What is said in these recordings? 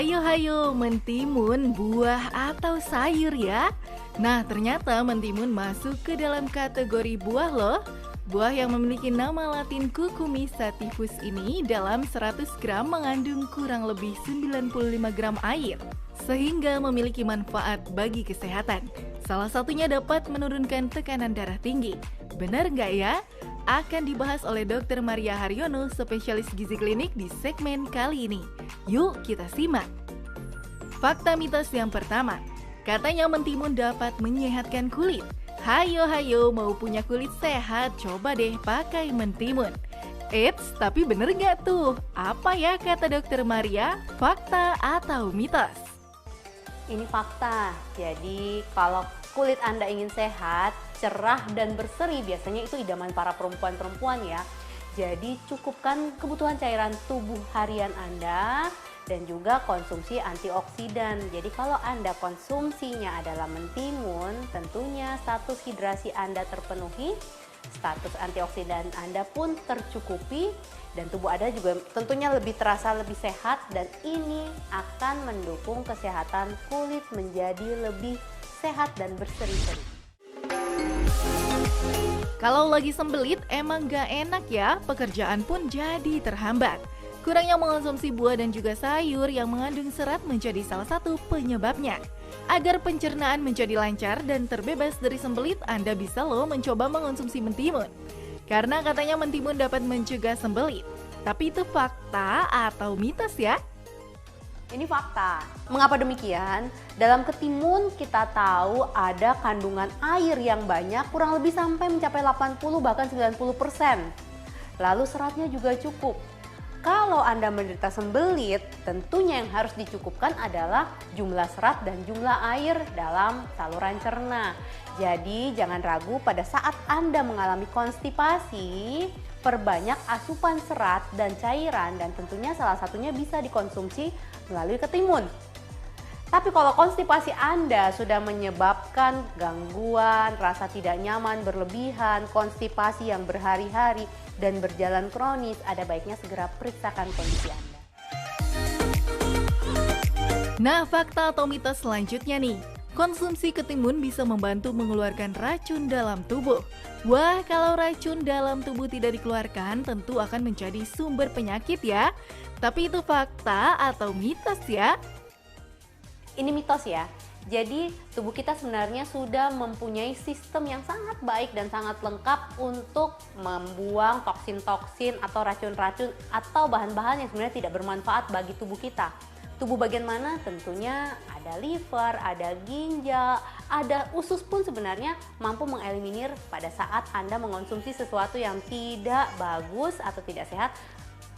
Hayo mentimun, buah atau sayur ya. Nah, ternyata mentimun masuk ke dalam kategori buah loh. Buah yang memiliki nama latin Cucumis sativus ini dalam 100 gram mengandung kurang lebih 95 gram air, sehingga memiliki manfaat bagi kesehatan. Salah satunya dapat menurunkan tekanan darah tinggi. Benar nggak ya? Akan dibahas oleh Dr. Maria Haryono, spesialis gizi klinik di segmen kali ini. Yuk kita simak. Fakta mitos yang pertama, katanya mentimun dapat menyehatkan kulit. Hayo mau punya kulit sehat, coba deh pakai mentimun. Eits, tapi bener nggak tuh? Apa ya kata Dr. Maria, fakta atau mitos? Ini fakta. Jadi kalau kulit Anda ingin sehat, cerah dan berseri, biasanya itu idaman para perempuan-perempuan ya. Jadi cukupkan kebutuhan cairan tubuh harian Anda dan juga konsumsi antioksidan. Jadi kalau Anda konsumsinya adalah mentimun, tentunya status hidrasi Anda terpenuhi, status antioksidan Anda pun tercukupi, dan tubuh Anda juga tentunya lebih terasa lebih sehat, dan ini akan mendukung kesehatan kulit menjadi lebih sehat dan berseri-seri. Kalau lagi sembelit emang gak enak ya, pekerjaan pun jadi terhambat. Kurangnya mengonsumsi buah dan juga sayur yang mengandung serat menjadi salah satu penyebabnya. Agar pencernaan menjadi lancar dan terbebas dari sembelit, Anda bisa loh mencoba mengonsumsi mentimun. Karena katanya mentimun dapat mencegah sembelit. Tapi itu fakta atau mitos ya? Ini fakta. Mengapa demikian? Dalam ketimun kita tahu ada kandungan air yang banyak, kurang lebih sampai mencapai 80 bahkan 90%. Lalu seratnya juga cukup. Kalau Anda menderita sembelit, tentunya yang harus dicukupkan adalah jumlah serat dan jumlah air dalam saluran cerna. Jadi jangan ragu pada saat Anda mengalami konstipasi, perbanyak asupan serat dan cairan, dan tentunya salah satunya bisa dikonsumsi melalui ketimun. Tapi kalau konstipasi Anda sudah menyebabkan gangguan, rasa tidak nyaman berlebihan, konstipasi yang berhari-hari dan berjalan kronis, ada baiknya segera periksakan kondisi Anda. Nah, fakta atau mitos selanjutnya nih. Konsumsi ketimun bisa membantu mengeluarkan racun dalam tubuh. Wah, kalau racun dalam tubuh tidak dikeluarkan, tentu akan menjadi sumber penyakit ya. Tapi itu fakta atau mitos ya? Ini mitos ya. Jadi tubuh kita sebenarnya sudah mempunyai sistem yang sangat baik dan sangat lengkap untuk membuang toksin-toksin atau racun-racun atau bahan-bahan yang sebenarnya tidak bermanfaat bagi tubuh kita. Tubuh bagian mana? Tentunya ada liver, ada ginjal, ada usus pun sebenarnya mampu mengeliminir pada saat Anda mengonsumsi sesuatu yang tidak bagus atau tidak sehat.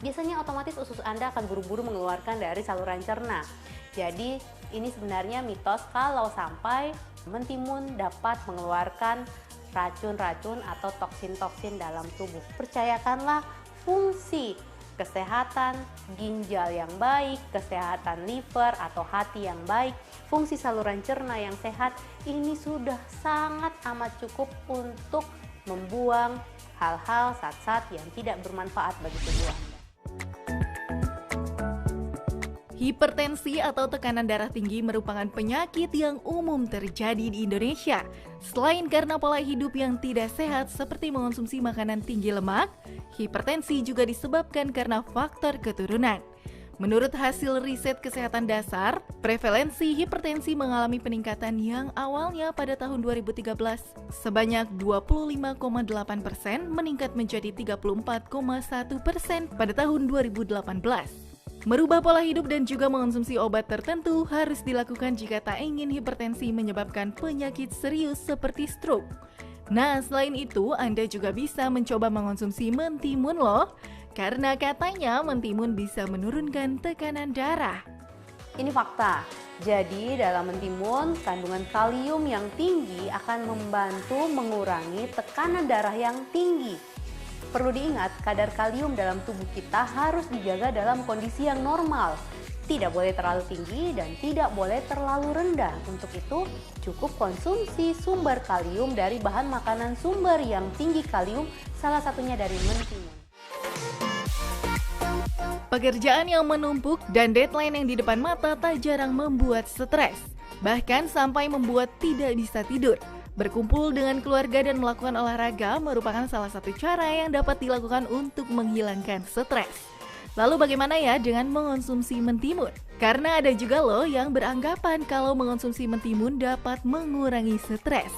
Biasanya otomatis usus Anda akan buru-buru mengeluarkan dari saluran cerna. Jadi ini sebenarnya mitos kalau sampai mentimun dapat mengeluarkan racun-racun atau toksin-toksin dalam tubuh. Percayakanlah fungsi kesehatan ginjal yang baik, kesehatan liver atau hati yang baik, fungsi saluran cerna yang sehat, ini sudah sangat amat cukup untuk membuang hal-hal zat-zat yang tidak bermanfaat bagi tubuh Anda. Hipertensi atau tekanan darah tinggi merupakan penyakit yang umum terjadi di Indonesia. Selain karena pola hidup yang tidak sehat seperti mengonsumsi makanan tinggi lemak, hipertensi juga disebabkan karena faktor keturunan. Menurut hasil riset kesehatan dasar, prevalensi hipertensi mengalami peningkatan yang awalnya pada tahun 2013 sebanyak 25,8% meningkat menjadi 34,1% pada tahun 2018. Merubah pola hidup dan juga mengonsumsi obat tertentu harus dilakukan jika tak ingin hipertensi menyebabkan penyakit serius seperti stroke. Nah, selain itu, Anda juga bisa mencoba mengonsumsi mentimun loh, karena katanya mentimun bisa menurunkan tekanan darah. Ini fakta. Jadi dalam mentimun, kandungan kalium yang tinggi akan membantu mengurangi tekanan darah yang tinggi. Perlu diingat, kadar kalium dalam tubuh kita harus dijaga dalam kondisi yang normal. Tidak boleh terlalu tinggi dan tidak boleh terlalu rendah. Untuk itu, cukup konsumsi sumber kalium dari bahan makanan sumber yang tinggi kalium, salah satunya dari mentimun. Pekerjaan yang menumpuk dan deadline yang di depan mata tak jarang membuat stres, bahkan sampai membuat tidak bisa tidur. Berkumpul dengan keluarga dan melakukan olahraga merupakan salah satu cara yang dapat dilakukan untuk menghilangkan stres. Lalu bagaimana ya dengan mengonsumsi mentimun? Karena ada juga loh yang beranggapan kalau mengonsumsi mentimun dapat mengurangi stres.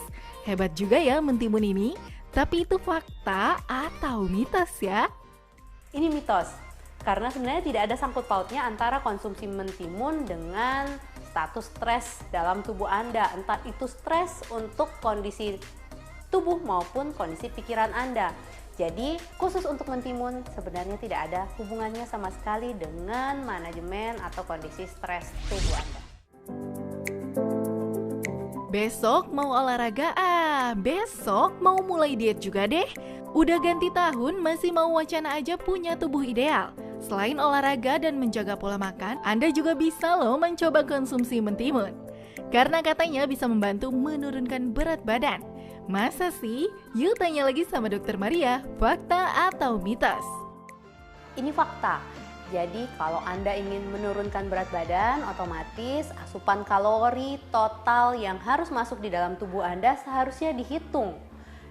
Hebat juga ya mentimun ini, tapi itu fakta atau mitos ya? Ini mitos, karena sebenarnya tidak ada sangkut pautnya antara konsumsi mentimun dengan status stres dalam tubuh Anda. Entah itu stres untuk kondisi tubuh maupun kondisi pikiran Anda. Jadi khusus untuk mentimun sebenarnya tidak ada hubungannya sama sekali dengan manajemen atau kondisi stres tubuh Anda. Besok mau olahraga besok mau mulai diet juga deh. Udah ganti tahun masih mau wacana aja punya tubuh ideal. Selain olahraga dan menjaga pola makan, Anda juga bisa loh mencoba konsumsi mentimun. Karena katanya bisa membantu menurunkan berat badan. Masa sih? Yuk tanya lagi sama Dokter Maria, fakta atau mitos? Ini fakta. Jadi kalau Anda ingin menurunkan berat badan, otomatis asupan kalori total yang harus masuk di dalam tubuh Anda seharusnya dihitung.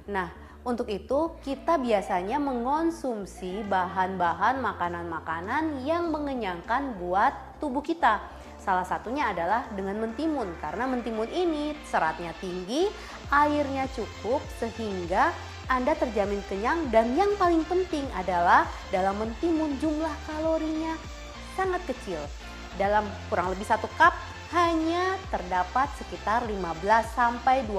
Nah, untuk itu kita biasanya mengonsumsi bahan-bahan makanan-makanan yang mengenyangkan buat tubuh kita. Salah satunya adalah dengan mentimun, karena mentimun ini seratnya tinggi, airnya cukup sehingga Anda terjamin kenyang, dan yang paling penting adalah dalam mentimun jumlah kalorinya sangat kecil. Dalam kurang lebih 1 cup hanya terdapat sekitar 15-20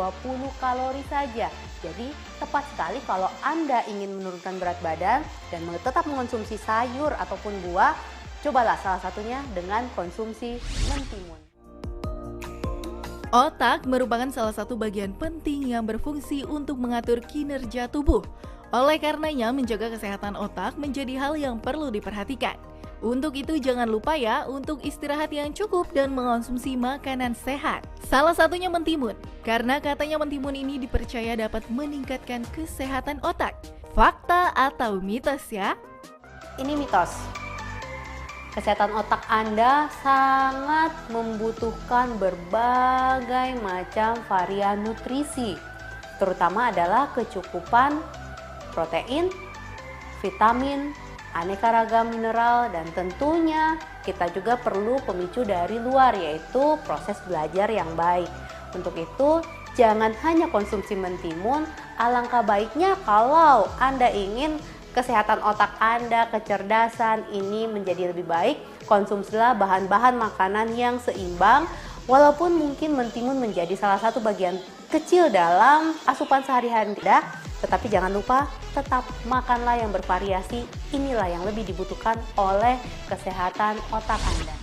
kalori saja. Jadi tepat sekali kalau Anda ingin menurunkan berat badan dan tetap mengonsumsi sayur ataupun buah, cobalah salah satunya dengan konsumsi mentimun. Otak merupakan salah satu bagian penting yang berfungsi untuk mengatur kinerja tubuh. Oleh karenanya, menjaga kesehatan otak menjadi hal yang perlu diperhatikan. Untuk itu jangan lupa ya untuk istirahat yang cukup dan mengonsumsi makanan sehat. Salah satunya mentimun, karena katanya mentimun ini dipercaya dapat meningkatkan kesehatan otak. Fakta atau mitos ya? Ini mitos. Kesehatan otak Anda sangat membutuhkan berbagai macam varian nutrisi, terutama adalah kecukupan protein, vitamin, aneka ragam mineral, dan tentunya kita juga perlu pemicu dari luar, yaitu proses belajar yang baik. Untuk itu jangan hanya konsumsi mentimun, alangkah baiknya kalau Anda ingin kesehatan otak Anda, kecerdasan ini menjadi lebih baik, konsumsilah bahan-bahan makanan yang seimbang. Walaupun mungkin mentimun menjadi salah satu bagian kecil dalam asupan sehari-hari Anda, tetapi jangan lupa tetap makanlah yang bervariasi. Inilah yang lebih dibutuhkan oleh kesehatan otak Anda.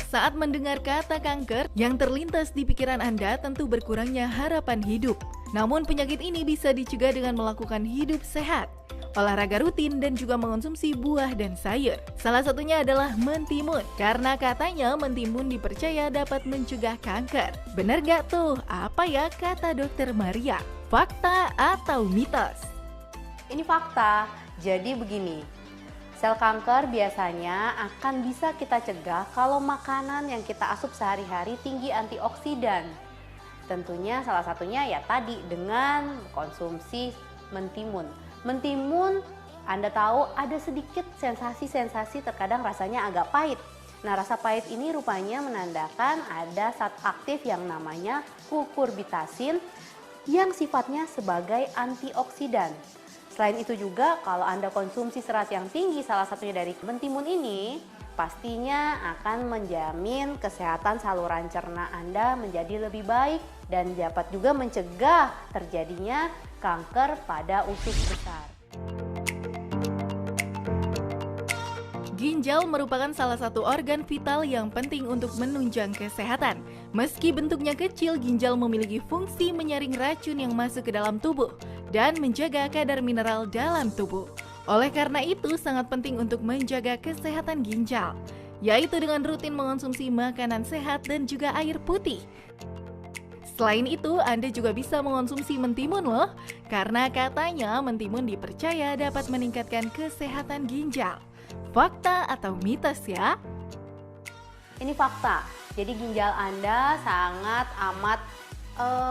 Saat mendengar kata kanker, yang terlintas di pikiran Anda tentu berkurangnya harapan hidup. Namun penyakit ini bisa dicegah dengan melakukan hidup sehat, olahraga rutin, dan juga mengonsumsi buah dan sayur. Salah satunya adalah mentimun, karena katanya mentimun dipercaya dapat mencegah kanker. Benar gak tuh? Apa ya kata Dokter Maria? Fakta atau mitos? Ini fakta. Jadi begini, sel kanker biasanya akan bisa kita cegah kalau makanan yang kita asup sehari-hari tinggi antioksidan. Tentunya salah satunya ya tadi dengan konsumsi mentimun. Mentimun Anda tahu ada sedikit sensasi-sensasi, terkadang rasanya agak pahit. Nah, rasa pahit ini rupanya menandakan ada zat aktif yang namanya kukurbitasin yang sifatnya sebagai antioksidan. Selain itu juga kalau Anda konsumsi serat yang tinggi, salah satunya dari mentimun ini, pastinya akan menjamin kesehatan saluran cerna Anda menjadi lebih baik dan dapat juga mencegah terjadinya kanker pada usus besar. Ginjal merupakan salah satu organ vital yang penting untuk menunjang kesehatan. Meski bentuknya kecil, ginjal memiliki fungsi menyaring racun yang masuk ke dalam tubuh dan menjaga kadar mineral dalam tubuh. Oleh karena itu, sangat penting untuk menjaga kesehatan ginjal, yaitu dengan rutin mengonsumsi makanan sehat dan juga air putih. Selain itu, Anda juga bisa mengonsumsi mentimun loh, karena katanya mentimun dipercaya dapat meningkatkan kesehatan ginjal. Fakta atau mitos ya? Ini fakta. Jadi ginjal Anda sangat amat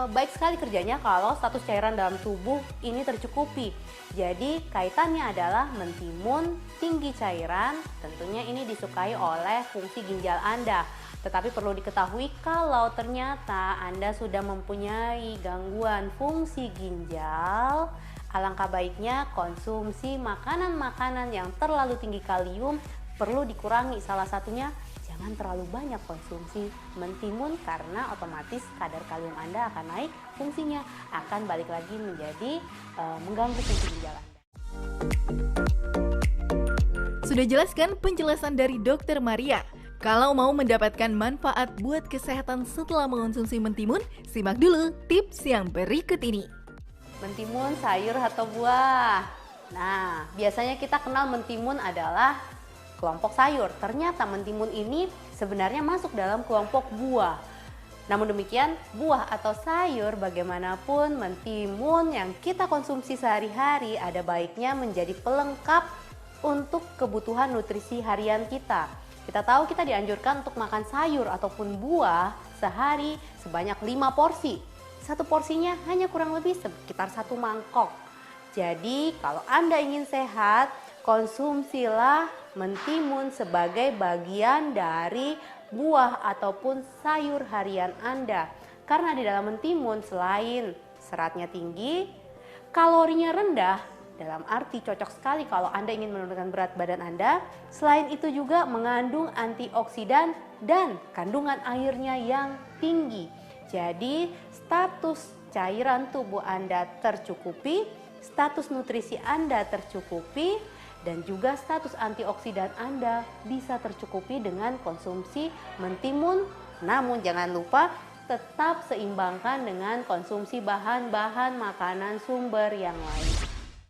baik sekali kerjanya kalau status cairan dalam tubuh ini tercukupi. Jadi kaitannya adalah mentimun, tinggi cairan, tentunya ini disukai oleh fungsi ginjal Anda. Tetapi perlu diketahui kalau ternyata Anda sudah mempunyai gangguan fungsi ginjal, alangkah baiknya konsumsi makanan-makanan yang terlalu tinggi kalium perlu dikurangi. Salah satunya jangan terlalu banyak konsumsi mentimun karena otomatis kadar kalium Anda akan naik, fungsinya akan balik lagi menjadi mengganggu fungsi ginjal Anda. Sudah jelas kan penjelasan dari Dokter Maria? Kalau mau mendapatkan manfaat buat kesehatan setelah mengonsumsi mentimun, simak dulu tips yang berikut ini. Mentimun sayur atau buah. Nah, biasanya kita kenal mentimun adalah kelompok sayur. Ternyata mentimun ini sebenarnya masuk dalam kelompok buah. Namun demikian, buah atau sayur bagaimanapun mentimun yang kita konsumsi sehari-hari ada baiknya menjadi pelengkap untuk kebutuhan nutrisi harian kita. Kita tahu kita dianjurkan untuk makan sayur ataupun buah sehari sebanyak 5 porsi. Satu porsinya hanya kurang lebih sekitar 1 mangkok. Jadi kalau Anda ingin sehat, konsumsilah mentimun sebagai bagian dari buah ataupun sayur harian Anda. Karena di dalam mentimun selain seratnya tinggi, kalorinya rendah, dalam arti cocok sekali kalau Anda ingin menurunkan berat badan Anda. Selain itu juga mengandung antioksidan dan kandungan airnya yang tinggi. Jadi status cairan tubuh Anda tercukupi, status nutrisi Anda tercukupi, dan juga status antioksidan Anda bisa tercukupi dengan konsumsi mentimun. Namun jangan lupa tetap seimbangkan dengan konsumsi bahan-bahan makanan sumber yang lain.